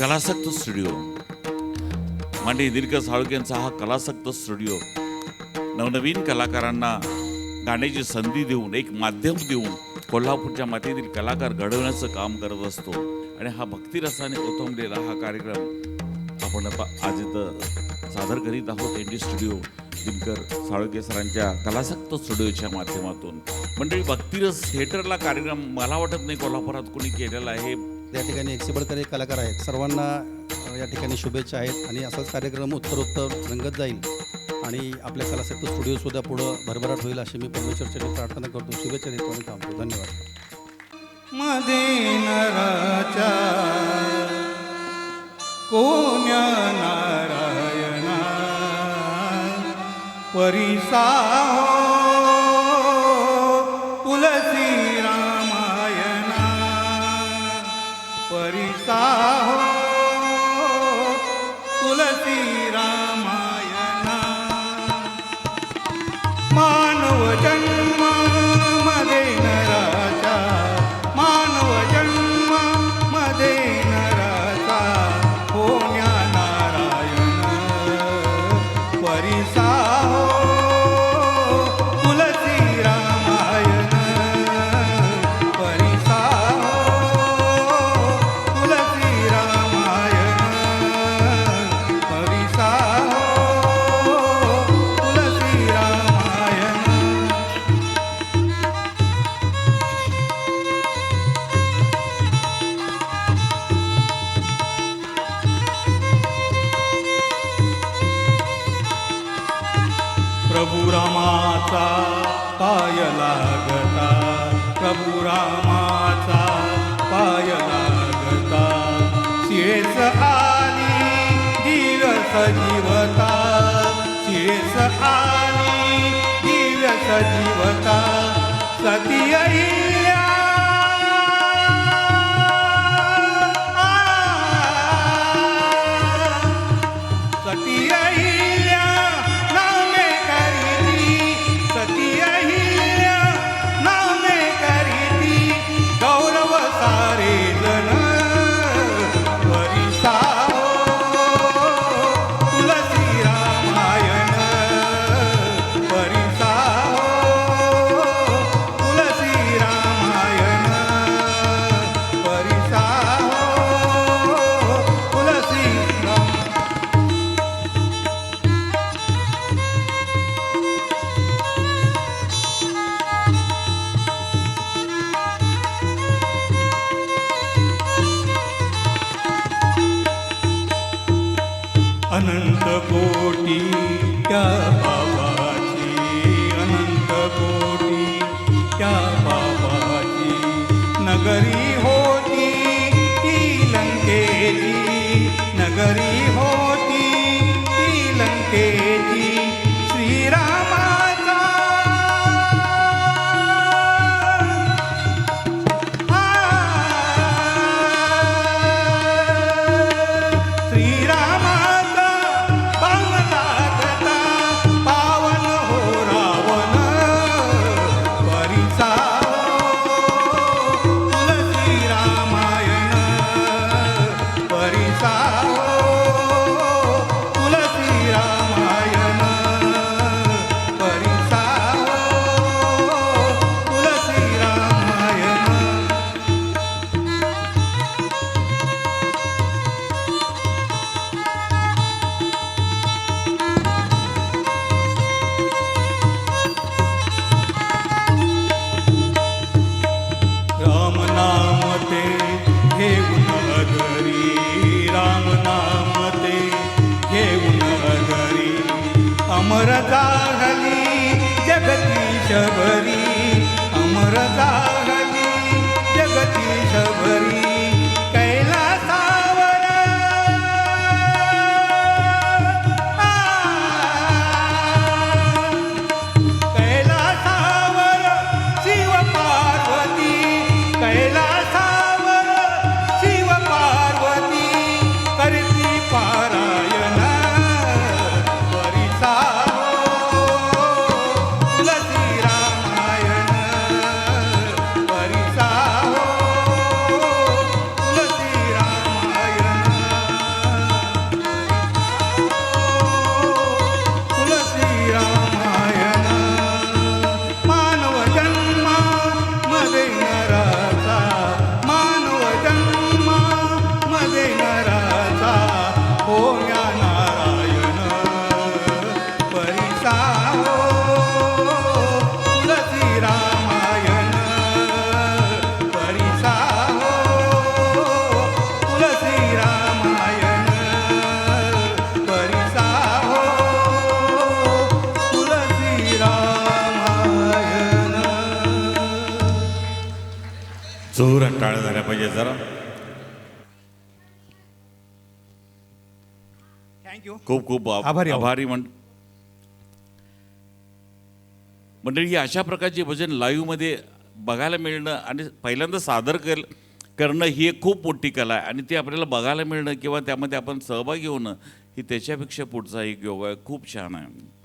कलासक्त studio मांडे दीर्घ साळुंखे यांचा हा कलासक्त स्टुडिओ नवनवीन कलाकारांना गाण्याची संधी देऊन एक माध्यम देऊन कोल्हापूरच्या मातीतील कलाकार घडवण्याचं काम करत असतो. आणि हा भक्तिरसाने ओथंबलेला हा कार्यक्रम आपण आज इथं सादर करीत आहोत. एनडी स्टुडिओ दिनकर साळुंखे सरांच्या कलासक्त स्टुडिओच्या माध्यमातून. मंडळी, भक्तिरस थिएटरला कार्यक्रम मला वाटत नाही कोल्हापुरात कोणी केलेला आहे. या ठिकाणी एक कलाकार आहेत. सर्वांना या ठिकाणी शुभेच्छा आहेत आणि असाच कार्यक्रम उत्तरोत्तर रंगत जाईल आणि आपल्या कलासक्त स्टुडिओसुद्धा पुढं भरभराट होईल अशी मी परमेश्वरची प्रार्थना करतो. शुभेच्छा देतो आणि थांबतो. धन्यवाद. मध्ये नराच्या कोण्या नारायणा परिसा तुलसी रामायणा परिसा तुलसी रामायणा मानव जन्म मध्ये नराचा मानव जन्म मध्ये नराचा कोण्या नारायण परिसा तुलसी रामायण परिसा तुलसी रामायण परिसा तुलसी रामायण. प्रभु रामाचा पाय लागता प्रभु रामाचा पाय लागता शिळेस आली दिवस जीवता शिळेस आली दिवस जीवता सती अहिल्या सती अहिल्या नामे करीती सती अहिल्या नामे करीती गौरव सारे जन परिसा तुलसी रामायण परिसा तुलसी रामायण परिसा तुलसी राम. अनंत कोटी त्या बाबाची अनंत कोटी त्या बाबाची नगरी होती ती लंकेची नगरी होती ती लंकेची श्रीरामाचा श्रीरामाचा पावन लागता पावन हो रावण परिसा तुलसी रामायण परिसा तुलसी रामायण परिसा तुलसी रामायण. राम नाम ते घेऊन अगरी राम नाम ते घेऊन अगरी अमर जागली जगदीश भरी अमर जागली जगदीश भरी कैलासावर कैलासावर शिव पार्वती कैलासावर शिव पार्वती करती पारायण परिसा तुलसी रामायण जोरात टाळ्या झाल्या पाहिजे जरा. थँक्यू. खूप खूप आभारी आहोत. आभारी मंडळी ही अशा प्रकारची भजन लाईव्हमध्ये बघायला मिळणं आणि पहिल्यांदा सादर करणं ही एक खूप मोठी कला आहे आणि ती आपल्याला बघायला मिळणं किंवा त्यामध्ये आपण सहभागी होणं ही त्याच्यापेक्षा पुढचा एक योग आहे. खूप छान आहे.